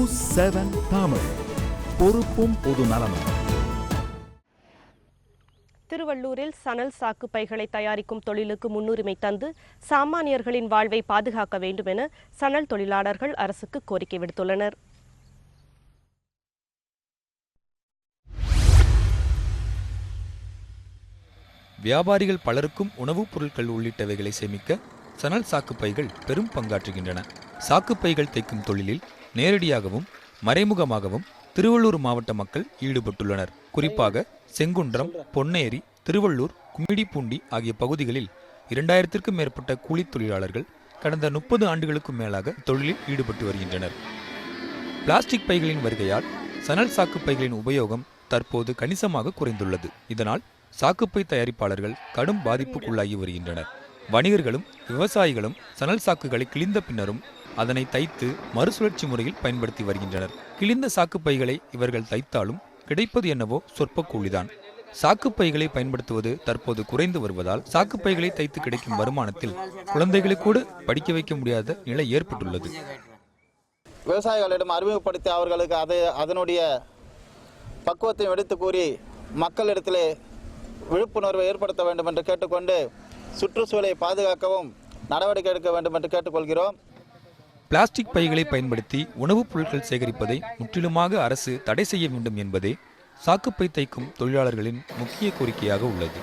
News 7 Tamil, பொறுப்பும் பொது நலமும். திருவள்ளூரில் சணல் சாக்கு பைகளை தயாரிக்கும் தொழிலுக்கு முன்னுரிமை தந்து சாமானியர்களின் வாழ்வை பாதுகாக்க வேண்டும் என சணல் தொழிலாளர்கள் அரசுக்கு கோரிக்கை விடுத்துள்ளனர். வியாபாரிகள் பலருக்கும் உணவுப் பொருட்கள் உள்ளிட்டவைகளை சேமிக்க சணல் சாக்குப்பைகள் பெரும் பங்காற்றுகின்றன. சாக்குப்பைகள் தைக்கும் தொழிலில் நேரடியாகவும் மறைமுகமாகவும் திருவள்ளூர் மாவட்ட மக்கள் ஈடுபட்டுள்ளனர். குறிப்பாக செங்குன்றம், பொன்னேரி, திருவள்ளூர், கும்மிடிப்பூண்டி ஆகிய பகுதிகளில் 2000க்கும் மேற்பட்ட கூலித் தொழிலாளர்கள் கடந்த 30 ஆண்டுகளுக்கும் மேலாக தொழிலில் ஈடுபட்டு வருகின்றனர். பிளாஸ்டிக் பைகளின் வருகையால் சணல் சாக்குப்பைகளின் உபயோகம் தற்போது கணிசமாக குறைந்துள்ளது. இதனால் சாக்குப்பை தயாரிப்பாளர்கள் கடும் பாதிப்புக்குள்ளாகி வருகின்றனர். வணிகர்களும் விவசாயிகளும் சணல் சாக்குகளை கிழிந்த பின்னரும் அதனை தைத்து மறுசுழற்சி முறையில் பயன்படுத்தி வருகின்றனர். கிழிந்த சாக்குப்பைகளை இவர்கள் தைத்தாலும் கிடைப்பது என்னவோ சொற்ப கூலிதான். சாக்குப்பைகளை பயன்படுத்துவது தற்போது குறைந்து வருவதால் சாக்குப்பைகளை தைத்து கிடைக்கும் வருமானத்தில் குழந்தைகளை கூட படிக்க வைக்க முடியாத நிலை ஏற்பட்டுள்ளது. விவசாயிகளிடம் அறிமுகப்படுத்தி அவர்களுக்கு அதனுடைய பக்குவத்தையும் எடுத்து கூறி மக்களிடத்திலே விழிப்புணர்வை ஏற்படுத்த வேண்டும் என்று கேட்டுக்கொண்டு சுற்றுச்சூழலை பாதுகாக்கவும் நடவடிக்கை எடுக்க வேண்டும் என்று கேட்டுக்கொள்கிறோம். பிளாஸ்டிக் பைகளை பயன்படுத்தி உணவுப் பொருட்கள் சேகரிப்பதை முற்றிலுமாக அரசு தடை செய்ய வேண்டும் என்பதே சாக்குப்பை தைக்கும் தொழிலாளர்களின் முக்கிய கோரிக்கையாக உள்ளது.